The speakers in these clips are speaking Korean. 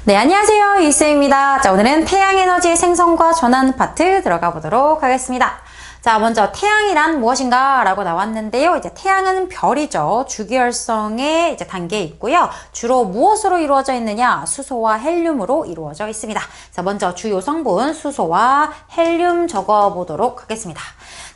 네, 안녕하세요. 이쌤입니다. 자, 오늘은 태양에너지의 생성과 전환 파트 들어가 보도록 하겠습니다. 자, 먼저 태양이란 무엇인가 라고 나왔는데요. 이제 태양은 별이죠. 주기활성의 이제 단계에 있고요. 주로 무엇으로 이루어져 있느냐? 수소와 헬륨으로 이루어져 있습니다. 자, 먼저 주요 성분 수소와 헬륨 적어보도록 하겠습니다.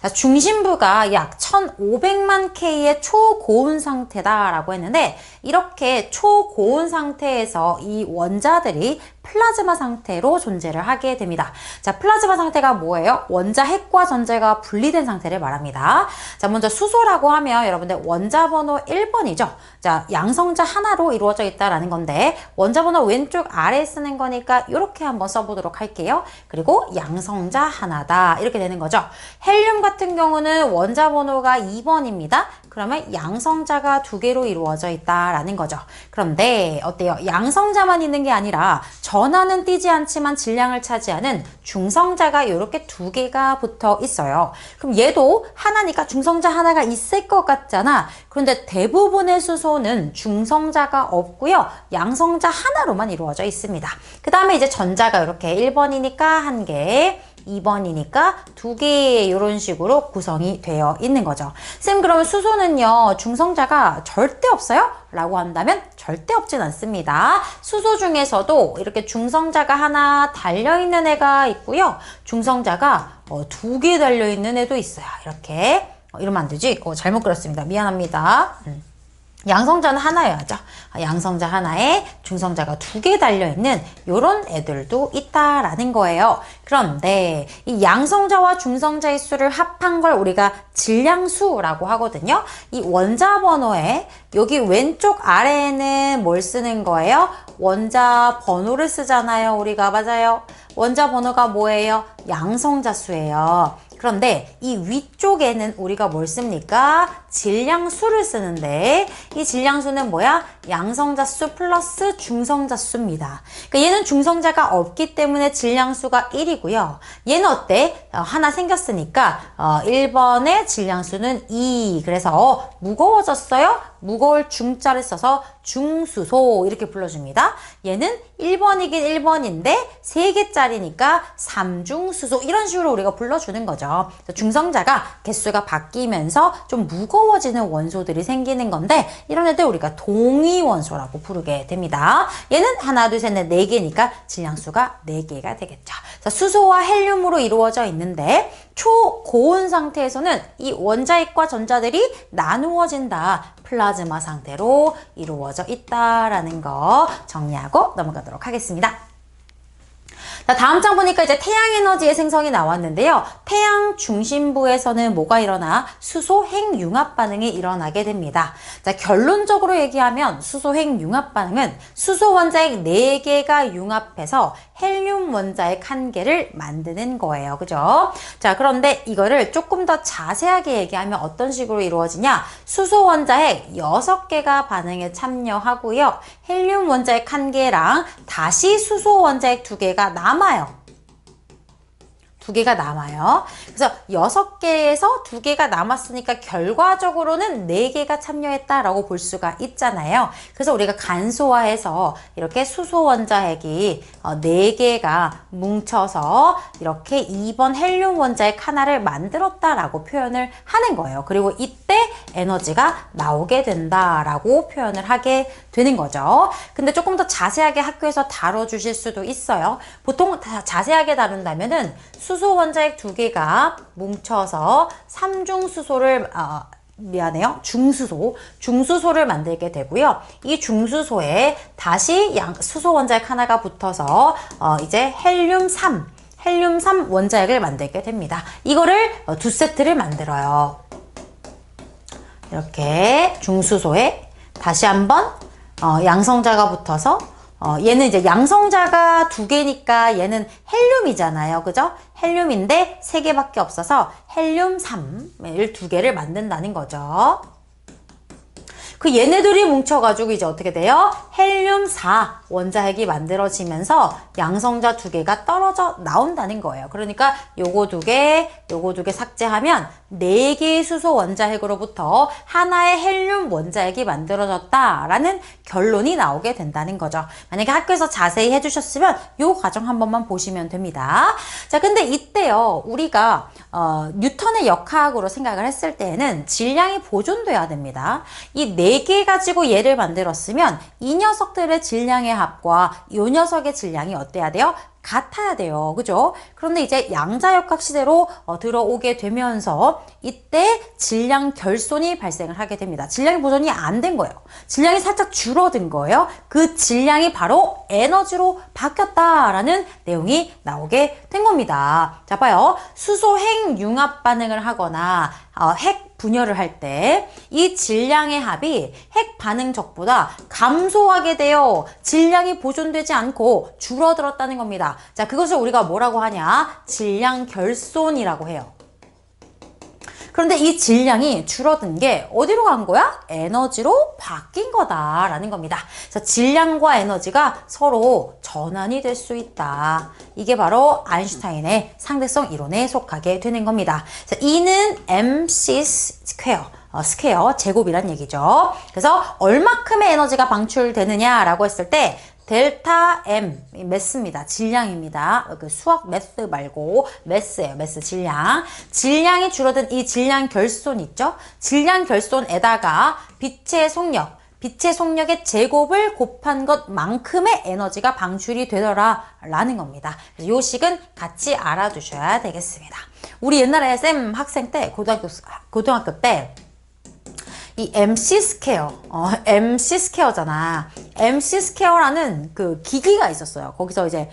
자, 중심부가 약 1500만 K의 초고온 상태다라고 했는데, 이렇게 초고온 상태에서 이 원자들이 플라즈마 상태로 존재를 하게 됩니다. 자, 플라즈마 상태가 뭐예요? 원자 핵과 전자가 분리된 상태를 말합니다. 자, 먼저 수소라고 하면 여러분들 원자 번호 1번이죠. 자, 양성자 하나로 이루어져 있다라는 건데, 원자 번호 왼쪽 아래에 쓰는 거니까 이렇게 한번 써보도록 할게요. 그리고 양성자 하나다 이렇게 되는 거죠. 헬륨 같은 경우는 원자 번호가 2번입니다. 그러면 양성자가 2개로 이루어져 있다라는 거죠. 그런데 어때요? 양성자만 있는 게 아니라 전하는 띄지 않지만 질량을 차지하는 중성자가 이렇게 2개가 붙어 있어요. 그럼 얘도 하나니까 중성자 하나가 있을 것 같잖아. 그런데 대부분의 수소는 중성자가 없고요. 양성자 하나로만 이루어져 있습니다. 그 다음에 이제 전자가 이렇게 1번이니까 1개, 2번이니까 2개의 이런 식으로 구성이 되어 있는 거죠. 쌤, 그러면 수소는요, 중성자가 절대 없어요? 라고 한다면 절대 없진 않습니다. 수소 중에서도 이렇게 중성자가 하나 달려있는 애가 있고요. 중성자가 2개 달려있는 애도 있어요. 이렇게. 이러면 안 되지? 잘못 그렸습니다. 미안합니다. 양성자는 하나여야죠. 양성자 하나에 중성자가 2개 달려있는 요런 애들도 있다라는 거예요. 그런데 이 양성자와 중성자의 수를 합한 걸 우리가 질량수라고 하거든요. 이 원자 번호에 여기 왼쪽 아래에는 뭘 쓰는 거예요? 원자 번호를 쓰잖아요. 우리가 맞아요. 원자 번호가 뭐예요? 양성자 수예요. 그런데 이 위쪽에는 우리가 뭘 씁니까? 질량수를 쓰는데, 이 질량수는 뭐야? 양성자수 플러스 중성자수입니다. 그러니까 얘는 중성자가 없기 때문에 질량수가 1이고요. 얘는 어때? 하나 생겼으니까 1번의 질량수는 2. 그래서 무거워졌어요? 무거울 중자를 써서 중수소 이렇게 불러줍니다. 얘는 1번이긴 1번인데 3개짜리니까 3중수소 이런 식으로 우리가 불러주는 거죠. 중성자가 개수가 바뀌면서 좀 무거워지는 원소들이 생기는 건데, 이런 애들 우리가 동위원소라고 부르게 됩니다. 얘는 하나, 둘, 셋, 넷, 4개니까 질량수가 4개가 되겠죠. 자, 수소와 헬륨으로 이루어져 있는데, 초고온 상태에서는 이 원자핵과 전자들이 나누어진다. 플라즈마 상태로 이루어져 있다라는 거 정리하고 넘어가도록 하겠습니다. 자, 다음 장 보니까 이제 태양 에너지의 생성이 나왔는데요. 태양 중심부에서는 뭐가 일어나? 수소 핵 융합 반응이 일어나게 됩니다. 자, 결론적으로 얘기하면 수소 핵 융합 반응은 수소 원자핵 4개가 융합해서 헬륨 원자핵 1개를 만드는 거예요. 그죠? 자, 그런데 이거를 조금 더 자세하게 얘기하면 어떤 식으로 이루어지냐? 수소 원자핵 6개가 반응에 참여하고요. 헬륨 원자핵 1개랑 다시 수소 원자핵 2개가 남아요. 2개가 남아요. 그래서 6개에서 2개가 남았으니까 결과적으로는 4개가 참여했다라고 볼 수가 있잖아요. 그래서 우리가 간소화해서 이렇게 수소 원자핵이 4개가 뭉쳐서 이렇게 2번 헬륨 원자핵 하나를 만들었다라고 표현을 하는 거예요. 그리고 이때 에너지가 나오게 된다라고 표현을 하게 되는 거죠. 근데 조금 더 자세하게 학교에서 다뤄주실 수도 있어요. 보통 자세하게 다룬다면은 수소 원자핵 2개가 뭉쳐서 3중수소를 중수소를 만들게 되고요. 이 중수소에 다시 수소 원자핵 하나가 붙어서 이제 헬륨 3 원자핵을 만들게 됩니다. 이거를 2세트를 만들어요. 이렇게 중수소에 다시 한번 양성자가 붙어서 얘는 이제 양성자가 2개니까 얘는 헬륨이잖아요. 그죠? 헬륨인데 3개밖에 없어서 헬륨 3을 2개를 만든다는 거죠. 그 얘네들이 뭉쳐가지고 이제 어떻게 돼요? 헬륨 4 원자핵이 만들어지면서 양성자 두 개가 떨어져 나온다는 거예요. 그러니까 요거 두 개, 요거 두 개 삭제하면 4개의 수소 원자핵으로부터 하나의 헬륨 원자핵이 만들어졌다라는 결론이 나오게 된다는 거죠. 만약에 학교에서 자세히 해주셨으면 요 과정 한 번만 보시면 됩니다. 자, 근데 이때요, 우리가 뉴턴의 역학으로 생각을 했을 때에는 질량이 보존돼야 됩니다. 이 4개 가지고 얘를 만들었으면 이 녀석들의 질량의 합과 이 녀석의 질량이 어때야 돼요? 같아야 돼요. 그죠? 그런데 이제 양자역학 시대로 들어오게 되면서 이때 질량 결손이 발생을 하게 됩니다. 질량이 보존이 안 된 거예요. 질량이 살짝 줄어든 거예요. 그 질량이 바로 에너지로 바뀌었다라는 내용이 나오게 된 겁니다. 자, 봐요. 수소 핵 융합 반응을 하거나 핵 분열을 할 때 이 질량의 합이 핵 반응적보다 감소하게 되어 질량이 보존되지 않고 줄어들었다는 겁니다. 자, 그것을 우리가 뭐라고 하냐? 질량 결손이라고 해요. 그런데 이 질량이 줄어든 게 어디로 간 거야? 에너지로 바뀐 거다라는 겁니다. 그래서 질량과 에너지가 서로 전환이 될 수 있다. 이게 바로 아인슈타인의 상대성 이론에 속하게 되는 겁니다. 그래서 E는 mc 스퀘어, 제곱이란 얘기죠. 그래서 얼마큼의 에너지가 방출되느냐라고 했을 때 델타 M, 매스입니다. 질량입니다. 그 수학 매스 말고 매스예요. 매스 질량. 질량이 줄어든 이 질량 결손 있죠? 질량 결손에다가 빛의 속력의 제곱을 곱한 것만큼의 에너지가 방출이 되더라라는 겁니다. 그래서 요 식은 같이 알아두셔야 되겠습니다. 우리 옛날에 쌤 학생 때, 고등학교 때 이 MC 스퀘어잖아. MC 스퀘어라는 그 기기가 있었어요. 거기서 이제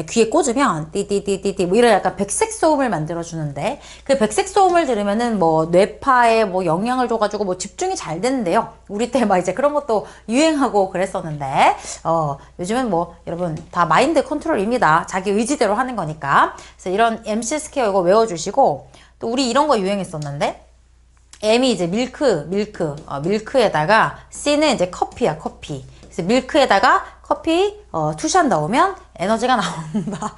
귀에 꽂으면 띠띠띠띠띠 뭐 이런 약간 백색 소음을 만들어 주는데, 그 백색 소음을 들으면은 뭐 뇌파에 뭐 영향을 줘가지고 뭐 집중이 잘 되는데요. 우리 때 막 이제 그런 것도 유행하고 그랬었는데, 요즘은 뭐 여러분 다 마인드 컨트롤입니다. 자기 의지대로 하는 거니까. 그래서 이런 MC 스퀘어 이거 외워주시고, 또 우리 이런 거 유행했었는데, M이 이제 밀크에다가 C는 이제 커피야, 커피. 그래서 밀크에다가 커피 투샷 넣으면 에너지가 나온다.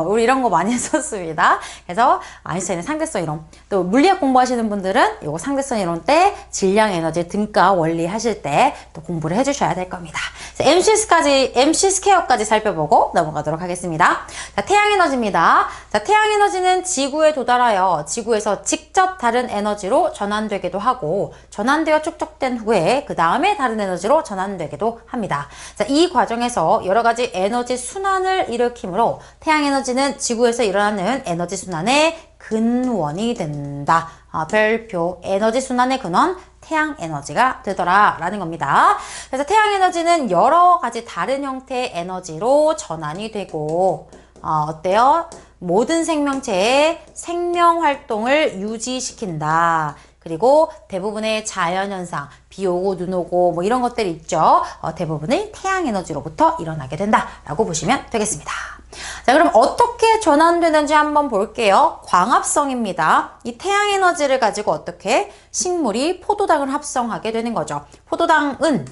우리 이런 거 많이 했었습니다. 그래서 아인슈타인의 상대성 이론. 또 물리학 공부하시는 분들은 이거 상대성 이론 때 질량 에너지 등가 원리 하실 때 또 공부를 해주셔야 될 겁니다. MC 스퀘어까지 살펴보고 넘어가도록 하겠습니다. 자, 태양 에너지입니다. 자, 태양 에너지는 지구에 도달하여 지구에서 직접 다른 에너지로 전환되기도 하고, 전환되어 축적된 후에 그 다음에 다른 에너지로 전환되기도 합니다. 자, 이 과정에서 여러 가지 에너지 순환을 일으키므로 태양 에너지는 지구에서 일어나는 에너지 순환의 근원이 된다. 별표 에너지 순환의 근원 태양 에너지가 되더라라는 겁니다. 그래서 태양 에너지는 여러 가지 다른 형태의 에너지로 전환이 되고, 어때요? 모든 생명체의 생명 활동을 유지시킨다. 그리고 대부분의 자연현상, 비 오고 눈 오고 뭐 이런 것들이 있죠. 대부분의 태양 에너지로부터 일어나게 된다라고 보시면 되겠습니다. 자, 그럼 어떻게 전환되는지 한번 볼게요. 광합성입니다. 이 태양 에너지를 가지고 어떻게 식물이 포도당을 합성하게 되는 거죠. 포도당은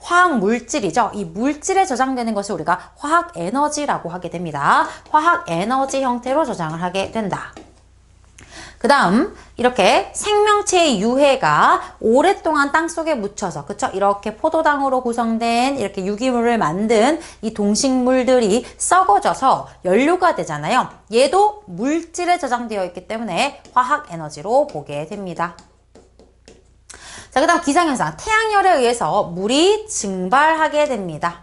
화학 물질이죠. 이 물질에 저장되는 것을 우리가 화학 에너지라고 하게 됩니다. 화학 에너지 형태로 저장을 하게 된다. 그 다음 이렇게 생명체의 유해가 오랫동안 땅속에 묻혀서, 그쵸? 이렇게 포도당으로 구성된 이렇게 유기물을 만든 이 동식물들이 썩어져서 연료가 되잖아요. 얘도 물질에 저장되어 있기 때문에 화학 에너지로 보게 됩니다. 자, 그 다음 기상현상. 태양열에 의해서 물이 증발하게 됩니다.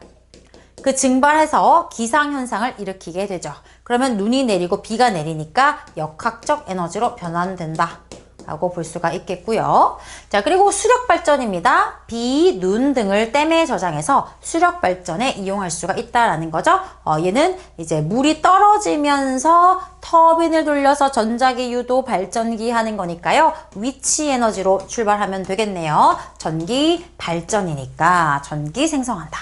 그 증발해서 기상현상을 일으키게 되죠. 그러면 눈이 내리고 비가 내리니까 역학적 에너지로 변환된다 라고 볼 수가 있겠고요. 자, 그리고 수력발전입니다. 비, 눈 등을 댐에 저장해서 수력발전에 이용할 수가 있다라는 거죠. 얘는 이제 물이 떨어지면서 터빈을 돌려서 전자기 유도 발전기 하는 거니까요. 위치 에너지로 출발하면 되겠네요. 전기 발전이니까 전기 생성한다.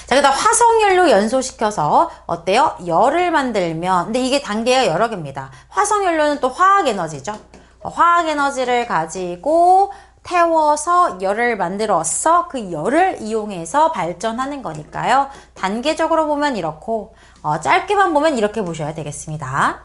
자, 그다음 화석연료 연소시켜서 어때요? 열을 만들면, 근데 이게 단계가 여러 개입니다. 화석연료는 또 화학에너지죠. 화학에너지를 가지고 태워서 열을 만들었어. 그 열을 이용해서 발전하는 거니까요. 단계적으로 보면 이렇고 짧게만 보면 이렇게 보셔야 되겠습니다.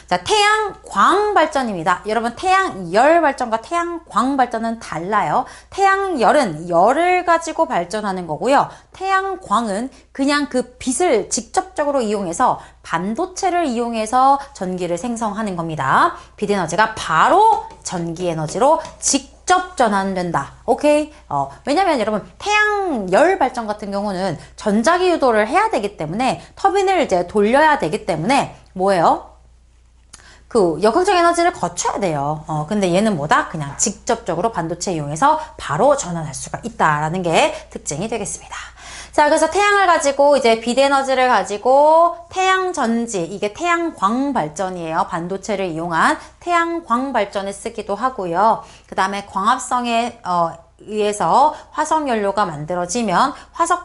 자, 태양광 발전입니다. 여러분, 태양열 발전과 태양광 발전은 달라요. 태양열은 열을 가지고 발전하는 거고요. 태양광은 그냥 그 빛을 직접적으로 이용해서 반도체를 이용해서 전기를 생성하는 겁니다. 빛 에너지가 바로 전기 에너지로 직접 전환된다. 오케이? 왜냐면 여러분, 태양열 발전 같은 경우는 전자기 유도를 해야 되기 때문에 터빈을 이제 돌려야 되기 때문에 뭐예요? 그 역학적 에너지를 거쳐야 돼요. 근데 얘는 뭐다? 그냥 직접적으로 반도체 이용해서 바로 전환할 수가 있다라는 게 특징이 되겠습니다. 자, 그래서 태양을 가지고 이제 빛 에너지를 가지고 태양전지, 이게 태양광 발전이에요. 반도체를 이용한 태양광 발전에 쓰기도 하고요. 그 다음에 광합성에 의해서 화석연료가 만들어지면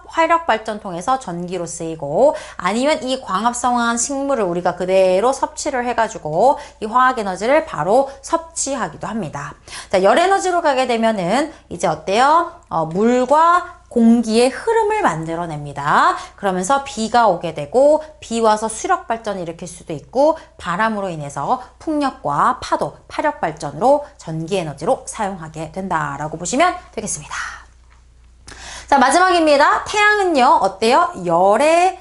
화력 발전통해서 전기로 쓰이고, 아니면 이 광합성한 식물을 우리가 그대로 섭취를 해가지고 이 화학에너지를 바로 섭취하기도 합니다. 자, 열에너지로 가게 되면은 이제 어때요? 물과 공기의 흐름을 만들어냅니다. 그러면서 비가 오게 되고, 비 와서 수력 발전을 일으킬 수도 있고, 바람으로 인해서 풍력과 파도, 파력 발전으로 전기 에너지로 사용하게 된다라고 보시면 되겠습니다. 자, 마지막입니다. 태양은요, 어때요? 열의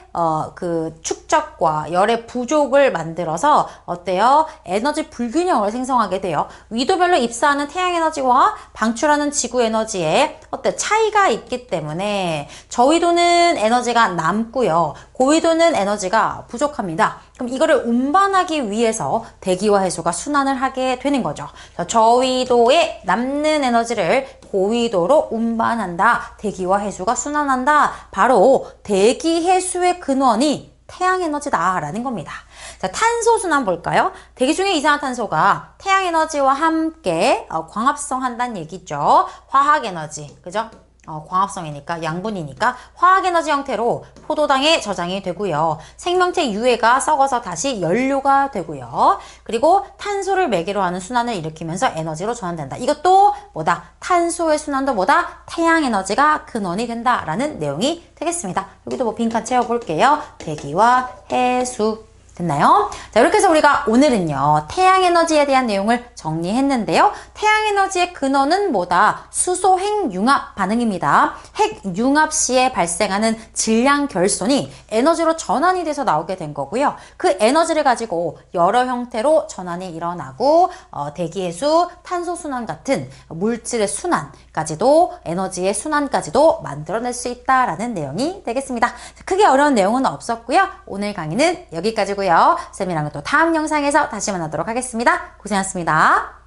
그 축적과 열의 부족을 만들어서 어때요? 에너지 불균형을 생성하게 돼요. 위도별로 입사하는 태양 에너지와 방출하는 지구 에너지에 차이가 있기 때문에 저위도는 에너지가 남고요. 고위도는 에너지가 부족합니다. 그럼 이거를 운반하기 위해서 대기와 해수가 순환을 하게 되는 거죠. 저위도에 남는 에너지를 고위도로 운반한다. 대기와 해수가 순환한다. 바로 대기 해수의 근원이 태양에너지다라는 겁니다. 자, 탄소 순환 볼까요? 대기 중에 이산화탄소가 태양에너지와 함께 광합성한다는 얘기죠. 화학에너지, 그죠? 광합성이니까, 양분이니까 화학에너지 형태로 포도당에 저장이 되고요. 생명체 유해가 썩어서 다시 연료가 되고요. 그리고 탄소를 매개로 하는 순환을 일으키면서 에너지로 전환된다. 이것도 뭐다? 탄소의 순환도 뭐다? 태양에너지가 근원이 된다라는 내용이 되겠습니다. 여기도 뭐 빈칸 채워볼게요. 대기와 해수. 됐나요? 자, 이렇게 해서 우리가 오늘은요, 태양에너지에 대한 내용을 정리했는데요. 태양에너지의 근원은 뭐다? 수소 핵융합 반응입니다. 핵융합 시에 발생하는 질량 결손이 에너지로 전환이 돼서 나오게 된 거고요. 그 에너지를 가지고 여러 형태로 전환이 일어나고, 대기해수, 탄소순환 같은 물질의 순환까지도, 에너지의 순환까지도 만들어낼 수 있다라는 내용이 되겠습니다. 크게 어려운 내용은 없었고요. 오늘 강의는 여기까지고요. 쌤이랑은 또 다음 영상에서 다시 만나도록 하겠습니다. 고생하셨습니다.